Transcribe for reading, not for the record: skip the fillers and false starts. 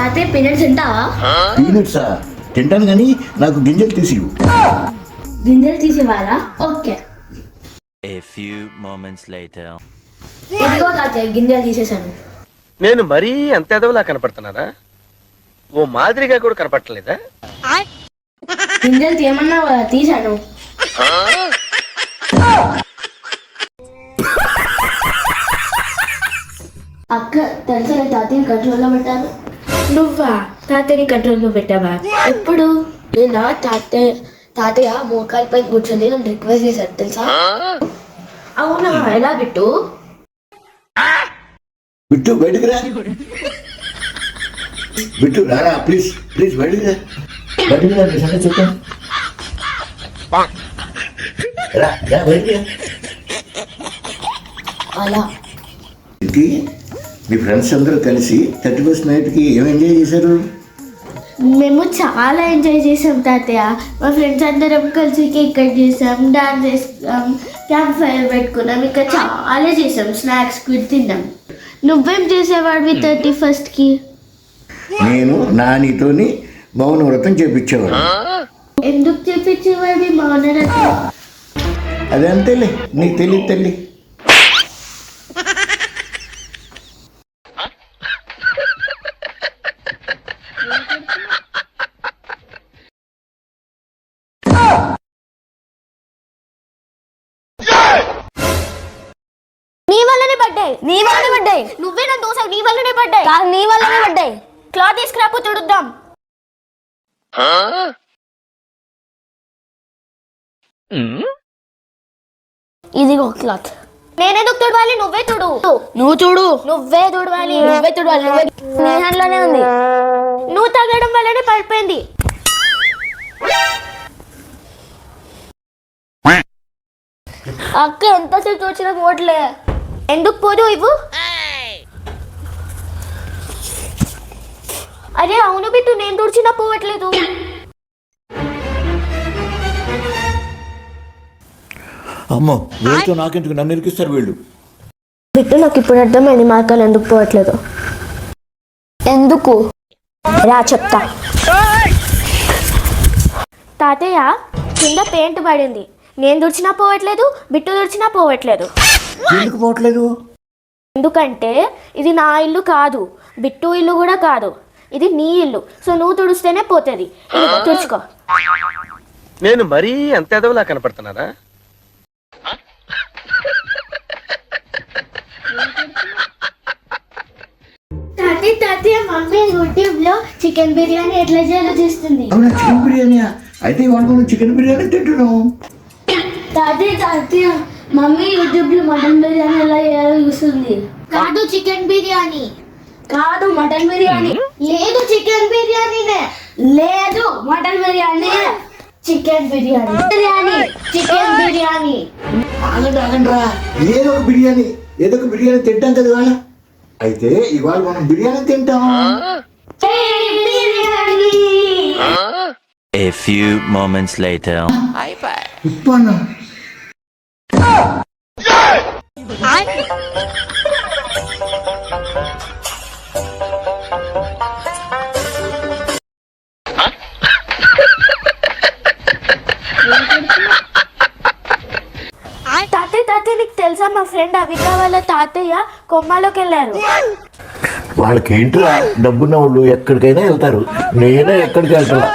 తాతయ్య పీనట్స్ తింటావా? పీనట్సా? తింటాను కానీ నాకు గింజలు తీసి గింజలు తీసేవారా? Okay. A few moments later. ఇదిగో తాతయ్య గింజలు తీసేసాను. నేను మరీ అంత ఎదవలా కనపడుతున్నారా? ఓ మాదిరిగా కూడా కనపడలేదా? గింజలు తీయమన్నా తీసాను. అక్క తెలుసా తాతయ్య కంట్రోల్లో పెట్టాను. నువ్వా తాతయ్యని కంట్రోల్లో పెట్టావా? ఎప్పుడు? నేను తాతయ్య మోకాలపై కూర్చొని నన్ను రిక్వెస్ట్ చేశాడు తెలుసా? అవునా? ఎలా బిట్టు? బిట్టు బయటకు రా, బిట్టు రారా, ప్లీజ్ ప్లీజ్ బయటకు రా, బయటకు రా, నీ సంగతి చెప్తాను. రా రా బయటకు రా. అలా మీ ఫ్రెండ్స్ అందరూ కలిసి 31st నైట్కి ఏం ఎంజాయ్ చేశారు? మేము చాలా ఎంజాయ్ చేసాం తాతయ్య. మా ఫ్రెండ్స్ అందరం కలిసి కేక్ కట్ చేసాం, డాన్స్ చేసాం, క్యాంప్ ఫైర్ పెట్టుకున్నాం, ఇంకా చాలా చేసాం, స్నాక్స్ కూడా తిన్నాం. నువ్వేం చేసేవాడివి 31st? నేను నానితోని మౌన వ్రతం చేపించేవాడు. ఎందుకు చేపించేవాడివి మౌన వ్రతం? అదే అంతేలే, నీకు తెలియదు తల్లి. నీ వల్లనే పడ్డాయి. నువ్వే నా దోశ నీ వల్లనే పడ్డాయి. నీ వల్లనే పడ్డాయి. క్లాత్ తీసుకురాపో తుడుద్దాం. ఇదిగో క్లాత్. నేనెందుకు తుడవాలి? నువ్వే తుడు. నువ్వు చూడు. నువ్వే తుడవాలి. నువ్వే తుడవాలి. నీ హ్యాండ్లోనే ఉంది. నువ్వు తగ్గడం వల్లనే పడిపోయింది. అక్క ఎంతసేపు వచ్చినా పోవట్లే. ఎందుకు పోదు ఇవ్వు? అరే అవును బిట్టు, నేను తుడిచినా పోవట్లేదు. అమ్మో, వీళ్ళతో నాకెందుకు, నన్ను ఇరికిస్తారు వీళ్ళు. బిట్టు నాకు ఇప్పుడు అర్థమైంది మార్కాలు ఎందుకు పోవట్లేదు. ఎందుకు రా చెప్తా. తాతయ్య కింద పెయింట్ పడింది, నేను తుడిచినా పోవట్లేదు, బిట్టు తుడిచినా పోవట్లేదు. ఎందుకు పోవట్లేదు? ఎందుకంటే ఇది నా ఇల్లు కాదు, బిట్టు ఇల్లు కూడా కాదు, ఇది నీ ఇల్లు. సో నువ్వు తుడిస్తేనే పోతుంది. తుడుచుకో. నేను మరీ అంత ఎదవలా కనపడుతున్నారా? తాతయ్య మమ్మీ యూట్యూబ్ లో చికెన్ బిర్యానీ ఎట్లా చేయాలో చేస్తుంది. అవునా, చికెన్ బిర్యానీయా? అయితే ఇవాళ చికెన్ బిర్యానీ తింటున్నాం. తాతయ్య మమ్మీ యూట్యూబ్ లో మటన్ బిర్యానీ ఎలా చేయాలో చూస్తుంది. కాదు చికెన్ బిర్యానీ, కాదు మటన్ బిర్యానీ. లేదు చికెన్ బిర్యానీనే. లేదు mutton biryani. Chicken biryani. Biryani chicken biryani. ఆగండి ఆగండి రా, ఏదో ఒక బిర్యానీ తింటాం కదా ఇవాళ. అయితే ఇవాళ మనం బిర్యానీ తింటాం. A few moments later. ఉప్పానా? తాతయ్య నీకు తెలుసా, మా ఫ్రెండ్ అవిక వాళ్ళ తాతయ్య కొమ్మలోకి వెళ్ళారు. వాళ్ళకి ఏంట్రా, డబ్బున్న వాళ్ళు ఎక్కడికైనా వెళ్తారు, నేనే ఎక్కడికి వెళ్తాను.